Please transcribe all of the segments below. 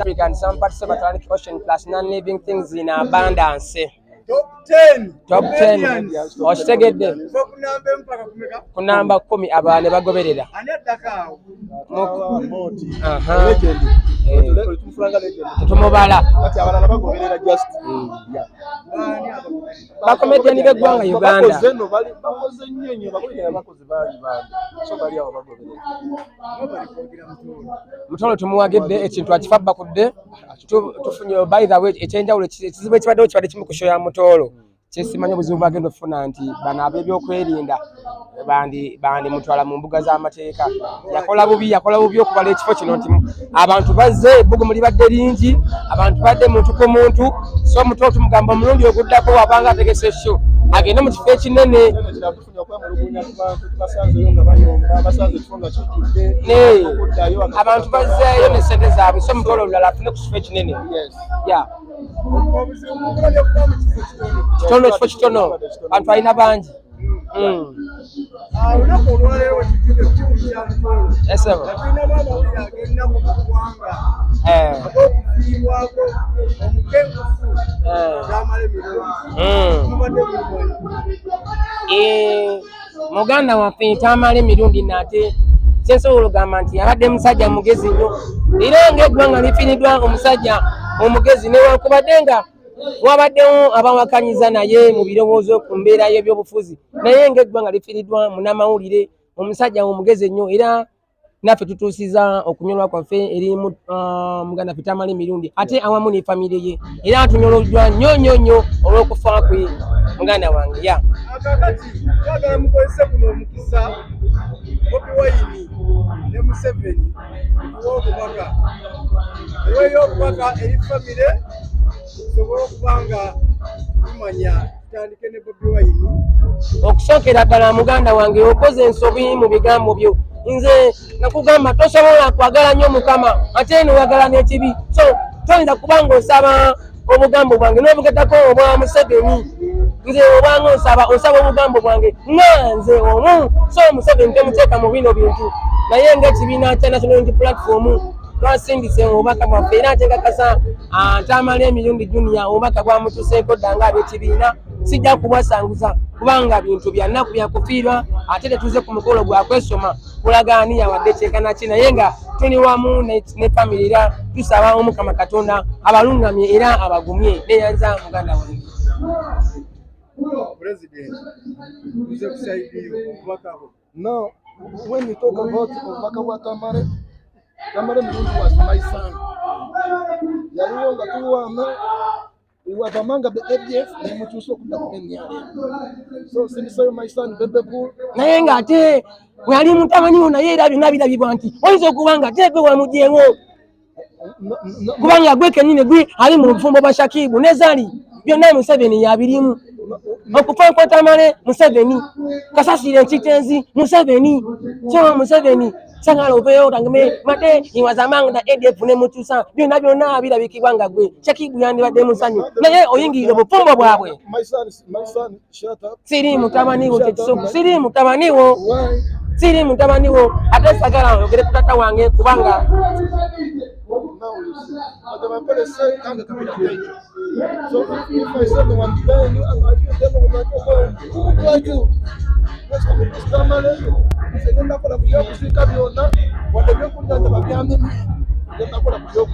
Africa and some parts of the Atlantic Ocean plus non-living things in abundance. Top 10 okitegedde ku namba 10 abaana bagoberera tetumubala bakomediani b'eggwanga Uganda Mutolo tumuwagidde ekintu akifa bakudde tufunye by the way ekyenjawulo ekizibu ekibaddewo kibadde kimu ku show ya Mutolo kyesimanyi obuzibu bagenda okufuna nti bano ab'ebyokwerinda bandi mutwala mu mbuga z'amateeka yakola bubi okubala ekifo kino nti abantu bazze ebbugumu libadde lingi abantu badde muntu ku muntu so Mutolo tumugamba omulundi oguddako wabanga ategese show agende mu kifo ekinene abantu bazzeeyo ne ssente zaabwe so Mutolo olulala afune ku kifo ekinene kitono ekifo kitono abantu balina bangi muganda waffe tamala emirundi nate sensobola ogamba nti yabadde musajja mugezi nnyo era ng'eggwanga lifiiriddwa omusajja omugezi newankubadde nga wabaddewo abawakanyiza naye mu birowoozo ku mbeera y'ebyobufuzi naye ng'eggwanga lifiiriddwa munnamawulire omusajja omugezi ennyo era naffe tutuusiza okunyolwa kwaffe eri muganda waffe tamala emirundi ate awamu ne famire ye era tunyoloddwa nnyo olw'okufa kwe muganda wange akakati twagala mukozese kuno omukisa Bobi Wine ne Museveni w'obubaka eri famire sobola okubanga tumanya tutandike ne Bobi Wine okusookera ddala muganda wange okoze ensobi mu bigambo byo nze nakugamba tosobola kwagala nnyo Mukama ate nowagala n'ekibi so toyinza kubanga osaba obugambo bwange n'obugeddako obwa Museveni nze obanga osaba obugambo bwange nga nze omu so Museveni temuteeka mu bino bintu naye ng'ekibiina kya National Unity Platform twasindise obubaka bwaffe era ate nkakasa Tamale emirundi Junior obubaka bwamutuseeko ddanga ab'ekibiina sijja kubwasanguza kubanga bintu bya nnaku byakufiirwa ate tetuze ku mukolo gwa kwesoma kulagaani yawadde kyekana ki naye nga tuli wamu ne famire era tusaba Omukama Katonda abalungamye era abagumye neyanza muganda wange President uze kusaidia obubaka bwo. No, when you talk about obubaka bwa Tamale Mulungi was my son. Yaliwo nga tuwamu iwabamanga be ADF ne mutuso kudda kumenyale. So since my son Bebe Cool naye nga ate wali mutabani wo naye era byonna birabibwa nti oyinza okubanga ate gwe wamujeewo kubanga gwe kennyini gwe ali mu bufumbo bwa Shakibu ne Zali byonna Museveni yabirimu okufa kwa Tamale Museveni kasasire ekitenzi Museveni so Museveni sangalo obeyo tangame mate iwazamanga da ADF ne mutusa byonna birabikibwa nga gwe Shakibu yandibadde musanyu naye oyingirira obufumbo bwabwe my son shut up. siri mutabani wo tekisoko siri mutabani wo ate sagala ogere kutata wange kubanga Now you see, but my parents say I'm the community. So if I said one thing, I give them like you. Let's come to Tamale. Second up for the young to come on. What the young to the family. Then up for the young.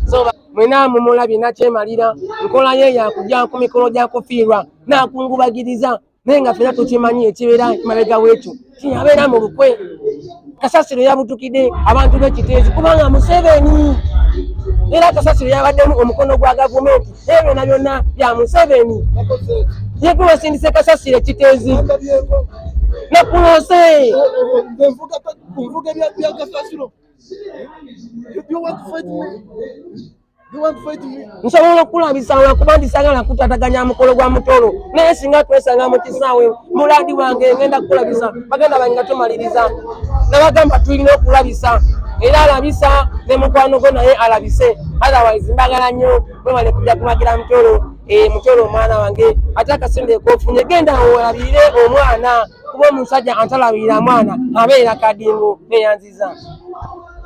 So mwena mumulabi nakyemalira nkola ye yakujja ku mikolo gya kufiirwa nakungubagiriza naye nga ffenna tukimanyi ekibeera mabega wetu kiyabeera mu lukwe kasasiro yabutukidde abantu b'ekiteezi kubanga Museveni era kasasiro yabaddemu omukono gwa gavumenti ebyo byonna bya Museveni yegwe wasindise kasasiro ekiteezi nakulose mvuga bya kasasiro. You want to fight me? You want to fight me? nsobola okulabisa kuba ndisagala kutataganya mukolo gwa Mutolo naye singa twesanga mu kisaawe muladi wange ngenda kukulabisa bagenda banga tumaliriza nabagamba tulina okulabisa era alabisa ne mukwano gwo naye alabise otherwise mbagala nnyo mwebale kujja kumagira Mutolo omwana wange ate akasende kofunye genda olabire omwana kuba omusajja antalabirira mwana abeera kadingo neyanziza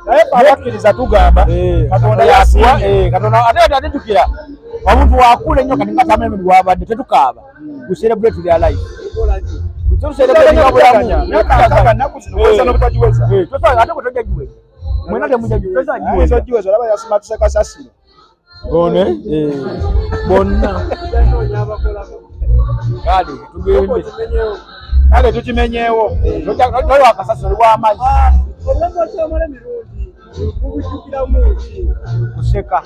naye abakkiriza tugamba Katonda yasiwa Katonda ate atujukira omuntu wakula ennyo kati nga tamemedi wabadde tetukaaba we celebrate their life ate bwe tojja giweza mwena temujja giweza olaba yasimatuse kasasiro bone bonna kale tugende kale tukimenyeewo toli wakasasiro lw'amazzi obulamu kyamala emirundi mubujjukiramu ki kuseka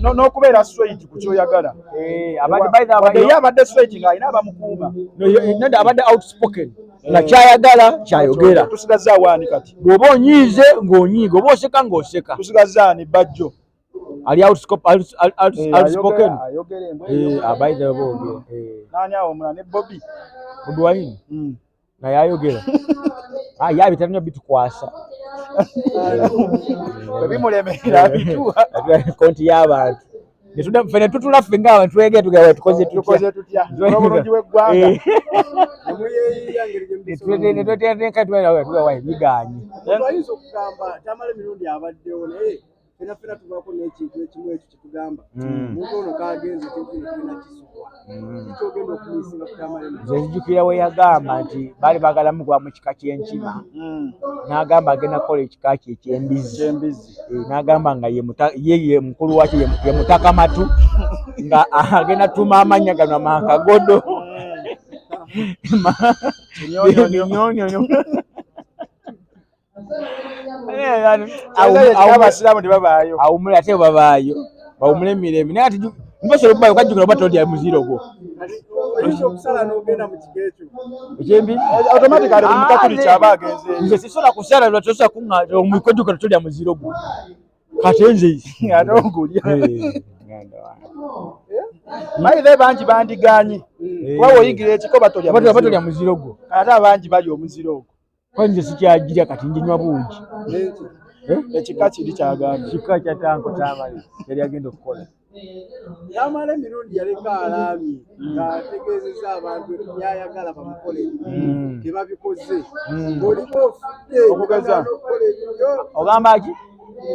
n'okubeera straight ku kyoyagala ye abadde straight ng'alina abamukuuma nenda abadde outspoken nga kyayagala kyayogera tusigazza awaani kati bw'oba onyiize ng'onyiiga oba oseka ng'oseka tusigazza ani bajjo ali outspoken abayitha boogera nani awo omulala ne Bobby Odwaini naye ayogera yabita nnyo bitukwasa ebimulemerera bituwa konti y'abantu fene tutula ffe ng'abantu twegere tugaba tukoze tutya obulungi bw'eggwanga netwetenkatwawa biganye ayinza okugamba tamala emirundi abaddewo naye fena tubako n'ekintu ekimu ekyo kyetugamba omuntu ono kagenze tekina kisukwa kikyogenda okumisinga kutamala emirundi nze nzijukira we yagamba nti baali baagala mugwa mu kika ky'enkima n'agamba agenda kukola ekika kye eky'embizi n'agamba nga ye mukulu wakyo ye mutakamatu nga agenda tuma amannya gano amakagodo nyonyonyo abasiraamu tebabaayo awumule ate babaayo bawumule emirembe naye ati mbasobola okubayo okajjukira oba tolya muziro gwo ayinza okusala n'ogenda mu kika ekyo ekyembi automatically buli mukatuli kyaba agenze nze sisobola kusala lwatosa kuŋŋaata omukojjukira tolya muziro gwo kati nze ate ogulya bayire bangi bandiganye kuba woyigira ekiko batolya muziro gwo ate abangi balya omuziro ogwo kwanze sikyagirya kati ndinywa bungi ekika kiri kyagambye kika kya tanko tamali yali agenda okukola yamala emirundi yaleka alaamye ng'ategeezezza abantu byayagala bamukolere tebabikoze ng'olika ofudde okugeza okukola ebyo ogamba ki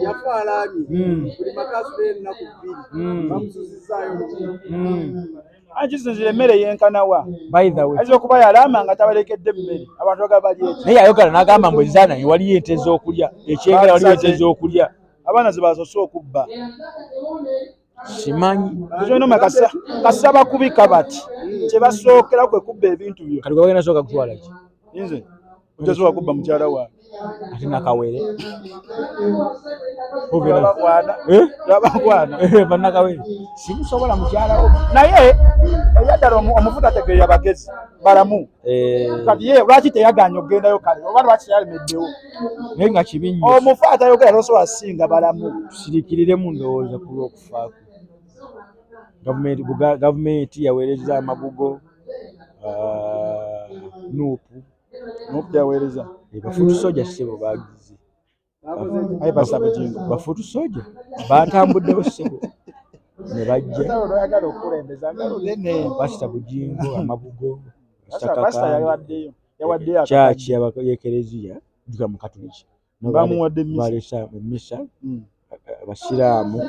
yafa alaamye buli makasula ennaku 2 bamusuzizaayo akisinzira emmere yenkanawa by the way ayinza okuba yalaama nga tabalekedde emmere abantu bagaba bali eki naye ayogala n'agamba mbu ezaana waliyo ente ez'okulya ekyengera waliyo ente ez'okulya abaana ze basose okubba simanyi kyonoma kasaba kubika bati kyebasookera kwe kubba ebintu byo kati gwagenda sooka kutwala ki nze otesobola kubba mukyala wange ate nakawere abakwana banakawere simusobola mukyalawo naye eyaddala omuvuta ategeera bagezi balamu kati ye lwaki teyaganya okugendayo kale oba lwaki yalemeddewo naye nga kibi nnyo omufu atayogera losobola singa balamu tusirikiriremu ndowooza ku lw'okufaako gavumenti yaweereza amabugo nuupu yaweereza bafuutu soja ssebo bagize aye basaba jingo bafuutu soja batambuddewo ssebo ne bajja oyagala okulembeza ngalo nene basita bujingo amabugo basita yawaddeyo kyaki yekereziya juga mu katoliki bamuwadde misa abasiraamu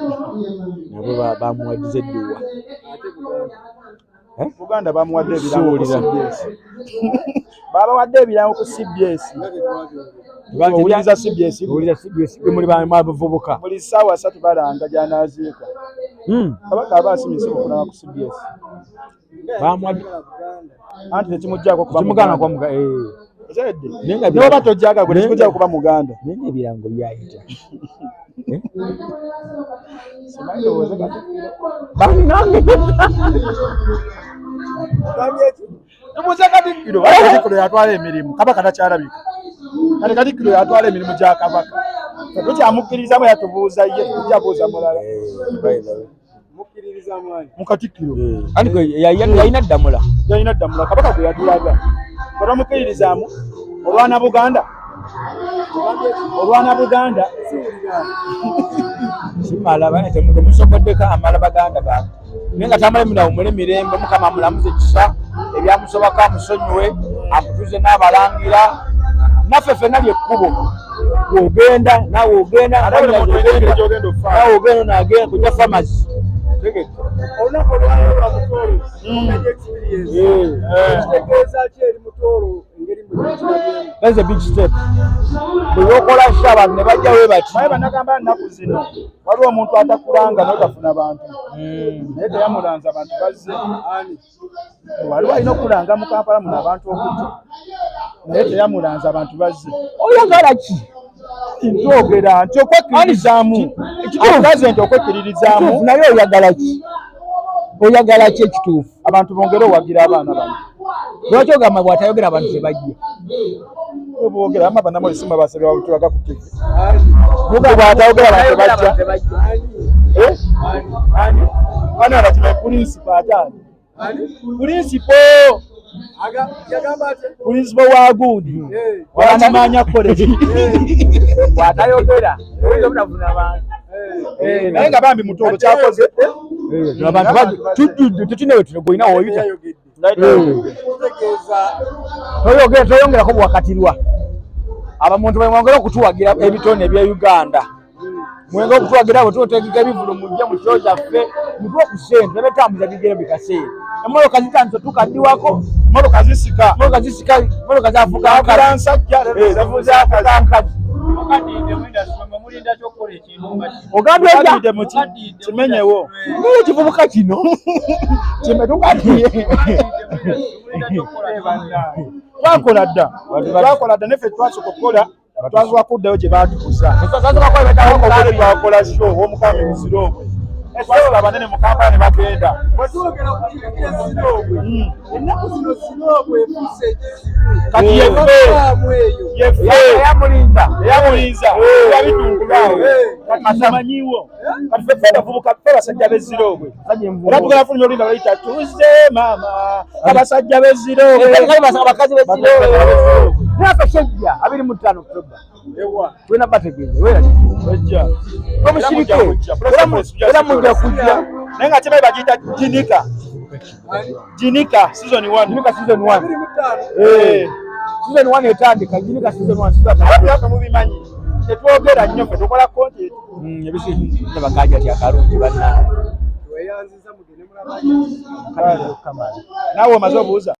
nabo bamuwaddiza edduwa Buganda bamuwadde ebirango ku CBS babawadde ebirango ku CBS owuliriza CBS muli bavubuka buli ssaawa 3 balanga gy'anaaziika kabaka aba asimise okulaba ku CBS bamuwadde anti tekimuggyako kimugana kwa muga noba tojjaga gwe tekimuggyako kuba Muganda naye ebirango byayita simanyirowoze kati tubuuze Katikkiro Katikkiro yatwala emirimu kabaka takyalabika kati Katikkiro yatwala emirimu gya kabaka tukyamukkirizamu yatubuuza ye tujabuuza mulala mu Katikkiro yalina ddamula kabaka gwe yatulaga batamukkiririzaamu olwana Buganda simala temusoboddeko amala baganda bange naye nga tamalemira umule mirembe mukama amulamuze ekisa ebyamusobako amusonyiwe amutuze n'abalangira naffe ffenna lyekkubo ogenda nawe ogenda nawe ogenda nagenda kujja pharmacy olunaku olwaleero lwa Mutoro omenya experience kitegeeza ki eri Mutoro engeri mwe that's a big step bweyokola kisa abantu ne bajja we bati naye banagamba nnaku zino waliwo omuntu atakulanga n'otafuna abantu naye teyamulanza abantu bazze waliwo alina okulanga mu Kampala muno abantu okujja naye teyamulanza abantu bazze oyagala ki ntogera nti okwekkiririzaamu ekituufu nti okwekkiririzaamu naye oyagala ki ekituufu abantu bongere owagira abaana bano lwaki ogamba bw'atayogera abantu tebajja obwogera ama banamu esimu basebe babutulaga ku TV bw'atayogera abantu tebajja ani abakimanyi purinsipo atani purinsipo wa guudi wanamanya koleki bw'atayogera oyinza obutafuna abantu naye nga bambi Mutoro kyakoze tutunewe tunegoyina woyita toyongerako bwakatirwa abamuntu bwemwongera okutuwagira ebitone ebya Uganda mwenge okutuwagira bwe tuotegeka ebivulu mujja mu kiro kyaffe mutwe okusente nebetambuza bigere bikaseera emmotoka zitandise tukaddiwako motoka zisika motoka zafukansajja ogambye kimenyewo naye ekivubuka kino kimetukadiye twakola dda neffe twasooka okukola twasobola kuddayo gye baatukusa twakola show w'omukama Muzirogwe twasula abanene mu Kampala ne bagenda ennaku zino Zirogwe efuuse kati eyamulinza yabitungulaawo kati amanyiwo kati ffe abavubuka ffe abasajja b'Ezirogwe era tugenda fulumya oluyimba bayita tuzze maama abasajja b'Ezirogwe abakazi b'Ezirogwe nafe shejja 25 Oktoba wena bategeeza wejja omushirike era mujja kujja naye nga kibaye bagiyita Jinika season 1 season 1 etandika Jinika season 1 yaka mubimanyi tetwogera nnyo ffe tukola content ebisi nebakaja ti akalungi bannange weyanziza mugende mulabanye naawe omaze obuuza